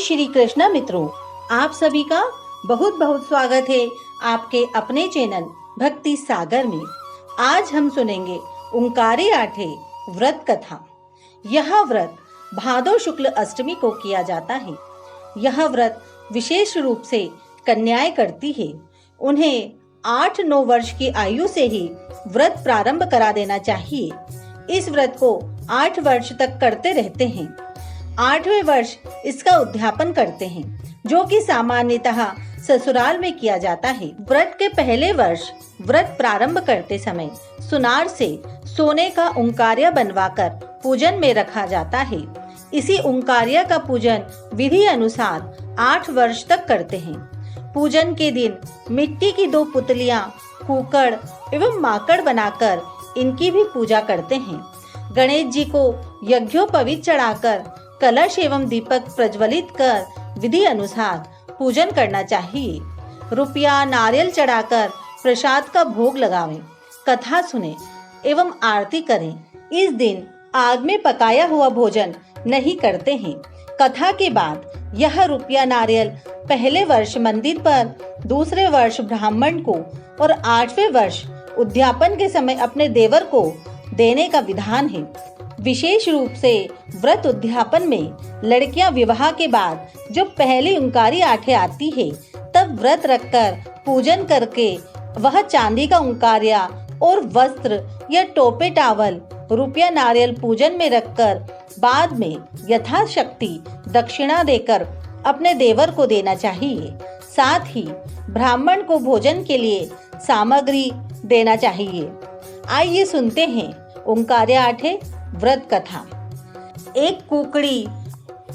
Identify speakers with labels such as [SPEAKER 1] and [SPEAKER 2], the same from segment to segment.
[SPEAKER 1] श्री कृष्ण मित्रों, आप सभी का बहुत बहुत स्वागत है आपके अपने चैनल भक्ति सागर में। आज हम सुनेंगे ओंकारे आठे व्रत कथा। यह व्रत भादो शुक्ल अष्टमी को किया जाता है। यह व्रत विशेष रूप से कन्याएं करती है। उन्हें 8-9 वर्ष की आयु से ही व्रत प्रारंभ करा देना चाहिए। इस व्रत को 8 वर्ष तक करते रहते हैं। 8वें वर्ष इसका उद्यापन करते हैं, जो कि सामान्यतः ससुराल में किया जाता है। व्रत के पहले वर्ष व्रत प्रारंभ करते समय सुनार से सोने का ओंकारिया बनवाकर पूजन में रखा जाता है। इसी ओंकारिया का पूजन विधि अनुसार 8 वर्ष तक करते हैं। पूजन के दिन मिट्टी की 2 पुतलियां, कुकड़ एवं माकड़ बनाकर इनकी भी पूजा करते हैं। गणेश जी को यज्ञोपवीत चढ़ाकर कलश एवं दीपक प्रज्वलित कर विधि अनुसार पूजन करना चाहिए। रुपया नारियल चढ़ाकर प्रसाद का भोग लगावें, कथा सुने एवं आरती करें। इस दिन आग में पकाया हुआ भोजन नहीं करते हैं। कथा के बाद यह रुपया नारियल पहले वर्ष मंदिर पर, दूसरे वर्ष ब्राह्मण को और 8वें वर्ष उद्यापन के समय अपने देवर को देने का विधान है। विशेष रूप से व्रत उद्यापन में लड़कियां विवाह के बाद जब पहली ओंकारी आठे आती है, तब व्रत रखकर पूजन करके वह चांदी का ओंकारिया और वस्त्र या टोपे टावल रुपया नारियल पूजन में रखकर बाद में यथाशक्ति दक्षिणा देकर अपने देवर को देना चाहिए। साथ ही ब्राह्मण को भोजन के लिए सामग्री देना चाहिए। आइए सुनते हैं ओंकारिया आठे व्रत कथा। एक कुकड़ी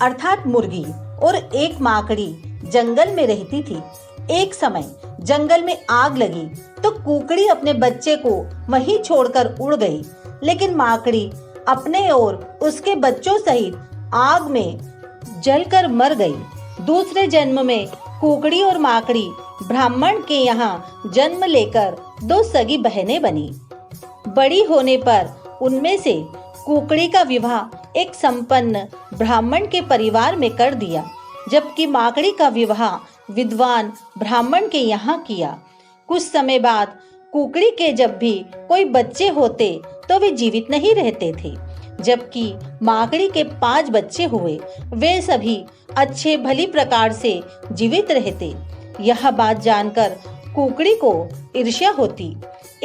[SPEAKER 1] अर्थात मुर्गी और एक माकड़ी जंगल में रहती थी। एक समय जंगल में आग लगी तो कुकड़ी अपने बच्चे को वहीं छोड़कर उड़ गई, लेकिन माकड़ी अपने और उसके बच्चों सहित आग में जलकर मर गई। दूसरे जन्म में कुकड़ी और माकड़ी ब्राह्मण के यहाँ जन्म लेकर 2 सगी बहनें बनी। बड़ी होने पर उनमें से कुकड़ी का विवाह एक संपन्न ब्राह्मण के परिवार में कर दिया, जबकि माकड़ी का विवाह विद्वान ब्राह्मण के यहाँ किया। कुछ समय बाद कुकड़ी के जब भी कोई बच्चे होते तो वे जीवित नहीं रहते थे, जबकि माकड़ी के 5 बच्चे हुए। वे सभी अच्छे भली प्रकार से जीवित रहते। यह बात जानकर कुकड़ी को ईर्ष्या होती।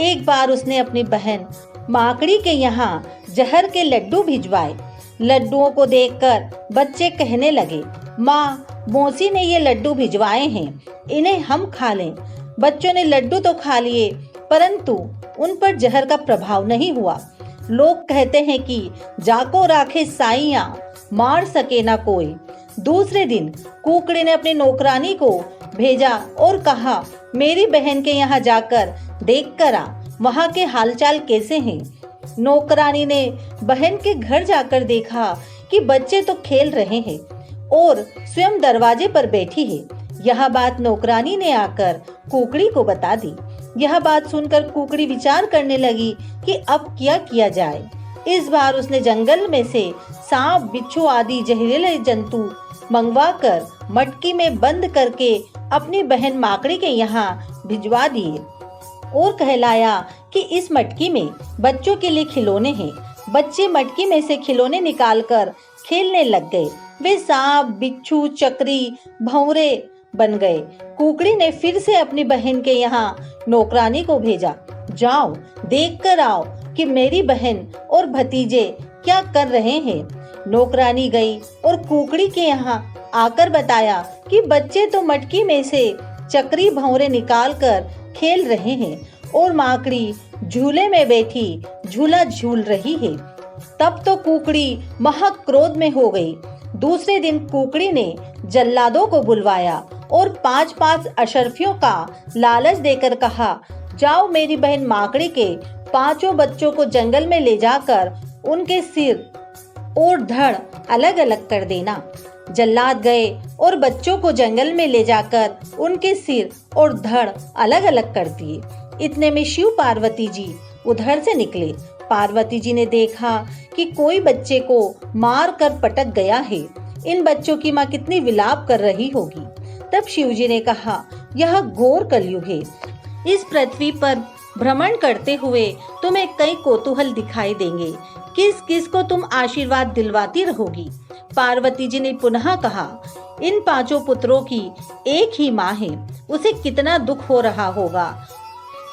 [SPEAKER 1] एक बार उसने अपनी बहन माकड़ी के यहाँ जहर के लड्डू भिजवाए। लड्डुओं को देखकर बच्चे कहने लगे, माँ, मौसी ने ये लड्डू भिजवाए हैं, इन्हें हम खा लें। बच्चों ने लड्डू तो खा लिए, परंतु उन पर जहर का प्रभाव नहीं हुआ। लोग कहते हैं कि जाको राखे साइयां, मार सके ना कोई। दूसरे दिन कुकड़ी ने अपनी नौकरानी को भेजा और कहा, मेरी बहन के यहाँ जाकर देख कर आ, वहाँ के हालचाल कैसे हैं। नौकरानी ने बहन के घर जाकर देखा कि बच्चे तो खेल रहे हैं और स्वयं दरवाजे पर बैठी है। यह बात नौकरानी ने आकर कुकड़ी को बता दी। यह बात सुनकर कुकड़ी विचार करने लगी कि अब क्या किया जाए। इस बार उसने जंगल में से सांप, बिच्छू आदि जहरीले जंतु मंगवाकर मटकी में बंद करके अपनी बहन माकड़ी के यहाँ भिजवा दिए और कहलाया कि इस मटकी में बच्चों के लिए खिलौने हैं। बच्चे मटकी में से खिलौने निकालकर खेलने लग गए। वे सांप, बिच्छू, चक्री, भंवरे बन गए। कुकड़ी ने फिर से अपनी बहन के यहाँ नौकरानी को भेजा, जाओ देख कर आओ कि मेरी बहन और भतीजे क्या कर रहे हैं। नौकरानी गई और कुकड़ी के यहाँ आकर बताया कि बच्चे तो मटकी में से चक्री, भंवरे निकाल कर खेल रहे हैं और माकड़ी झूले में बैठी झूला झूल रही है। तब तो कुकड़ी महाक्रोध में हो गई। दूसरे दिन कुकड़ी ने जल्लादों को बुलवाया और 5-5 अशर्फियों का लालच देकर कहा, जाओ मेरी बहन माकड़ी के 5 बच्चों को जंगल में ले जाकर उनके सिर और धड़ अलग अलग कर देना। जल्लाद गए और बच्चों को जंगल में ले जाकर उनके सिर और धड़ अलग अलग कर दिए। इतने में शिव पार्वती जी उधर से निकले। पार्वती जी ने देखा कि कोई बच्चे को मार कर पटक गया है। इन बच्चों की माँ कितनी विलाप कर रही होगी। तब शिवजी ने कहा, यह घोर कलयुग है। इस पृथ्वी पर भ्रमण करते हुए तुम्हें कई कौतूहल दिखाई देंगे। किस किस को तुम आशीर्वाद दिलवाती रहोगी। पार्वती जी ने पुनः कहा, इन पांचों पुत्रों की एक ही माँ है, उसे कितना दुख हो रहा होगा।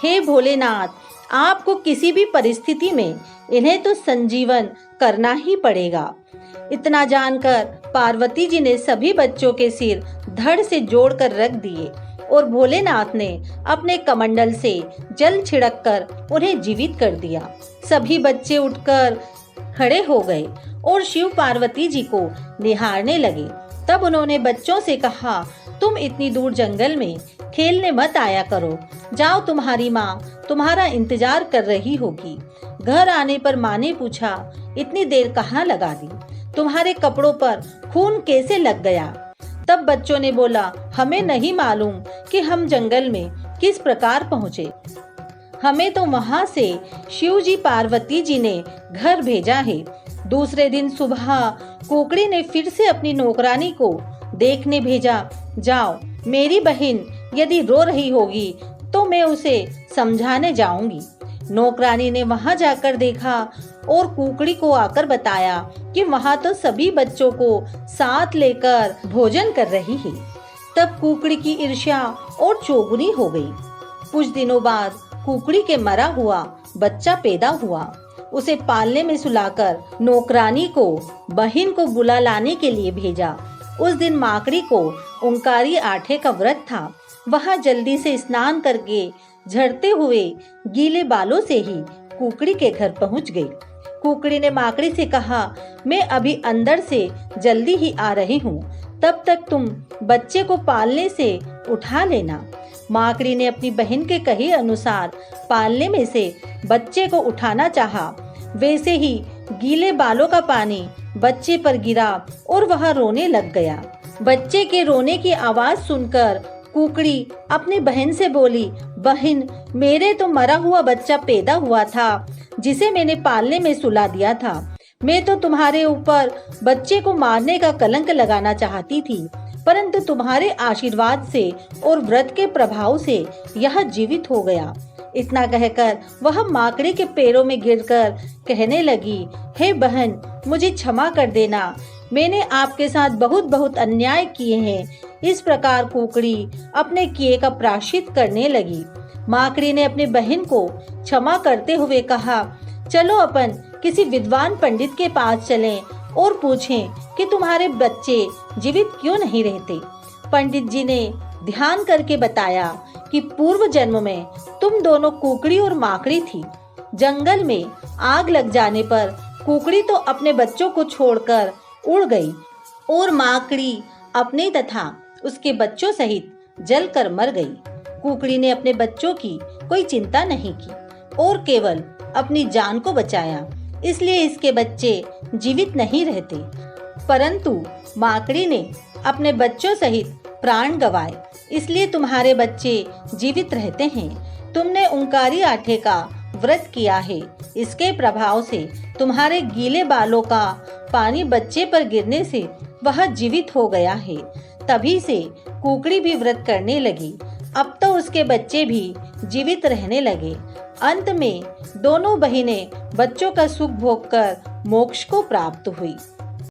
[SPEAKER 1] हे भोलेनाथ, आपको किसी भी परिस्थिति में इन्हें तो संजीवन करना ही पड़ेगा। इतना जानकर पार्वती जी ने सभी बच्चों के सिर धड़ से जोड़कर रख दिए और भोलेनाथ ने अपने कमंडल से जल छिड़ककर उन्हें जीवित कर दिया। सभी बच्चे उठकर खड़े हो गए और शिव पार्वती जी को निहारने लगे। तब उन्होंने बच्चों से कहा, तुम इतनी दूर जंगल में खेलने मत आया करो, जाओ, तुम्हारी माँ तुम्हारा इंतजार कर रही होगी। घर आने पर माँ ने पूछा, इतनी देर कहाँ लगा दी, तुम्हारे कपड़ों पर खून कैसे लग गया। तब बच्चों ने बोला, हमें नहीं मालूम कि हम जंगल में किस प्रकार पहुँचे, हमें तो वहाँ से शिव जी पार्वती जी ने घर भेजा है। दूसरे दिन सुबह कुकड़ी ने फिर से अपनी नौकरानी को देखने भेजा, जाओ, मेरी बहन यदि रो रही होगी तो मैं उसे समझाने जाऊंगी। नौकरानी ने वहां जाकर देखा और कुकड़ी को आकर बताया कि वहां तो सभी बच्चों को साथ लेकर भोजन कर रही है। तब कुकड़ी की ईर्ष्या और चौगुनी हो गई। कुछ दिनों बाद कुकड़ी के मरा हुआ बच्चा पैदा हुआ। उसे पालने में सुलाकर नौकरानी को बहन को बुला लाने के लिए भेजा। उस दिन माकड़ी को ओंकारी आठे का व्रत था। वह जल्दी से स्नान करके झड़ते हुए गीले बालों से ही कुकड़ी के घर पहुंच गई। कुकड़ी ने माकड़ी से कहा, मैं अभी अंदर से जल्दी ही आ रही हूँ, तब तक तुम बच्चे को पालने से उठा लेना। माकड़ी ने अपनी बहन के कहे अनुसार पालने में से बच्चे को उठाना चाहा। वैसे ही गीले बालों का पानी बच्चे पर गिरा और वह रोने लग गया। बच्चे के रोने की आवाज सुनकर कुकड़ी अपनी बहन से बोली, बहन, मेरे तो मरा हुआ बच्चा पैदा हुआ था जिसे मैंने पालने में सुला दिया था। मैं तो तुम्हारे ऊपर बच्चे को मारने का कलंक लगाना चाहती थी, परंतु तुम्हारे आशीर्वाद से और व्रत के प्रभाव से यह जीवित हो गया। इतना कहकर वह माकड़ी के पैरों में गिरकर कहने लगी, हे बहन, मुझे क्षमा कर देना, मैंने आपके साथ बहुत बहुत अन्याय किए हैं। इस प्रकार कुकड़ी अपने किए का प्रायश्चित करने लगी। माकड़ी ने अपनी बहन को क्षमा करते हुए कहा, चलो अपन किसी विद्वान पंडित के पास चलें और पूछें कि तुम्हारे बच्चे जीवित क्यों नहीं रहते। पंडित जी ने ध्यान करके बताया कि पूर्व जन्म में तुम दोनों कुकड़ी और माकड़ी थी। जंगल में आग लग जाने पर कुकड़ी तो अपने बच्चों को छोड़कर उड़ गई और माकड़ी अपने तथा उसके बच्चों सहित जलकर मर गई। कुकड़ी ने अपने बच्चों की कोई चिंता नहीं की और केवल अपनी जान को बचाया, इसलिए इसके बच्चे जीवित नहीं रहते। परंतु माकड़ी ने अपने बच्चों सहित प्राण गंवाए, इसलिए तुम्हारे बच्चे जीवित रहते हैं। तुमने ओंकारी आठे का व्रत किया है, इसके प्रभाव से तुम्हारे गीले बालों का पानी बच्चे पर गिरने से वह जीवित हो गया है। तभी से कुकड़ी भी व्रत करने लगी। अब तो उसके बच्चे भी जीवित रहने लगे। अंत में दोनों बहिनें बच्चों का सुख भोगकर मोक्ष को प्राप्त हुई।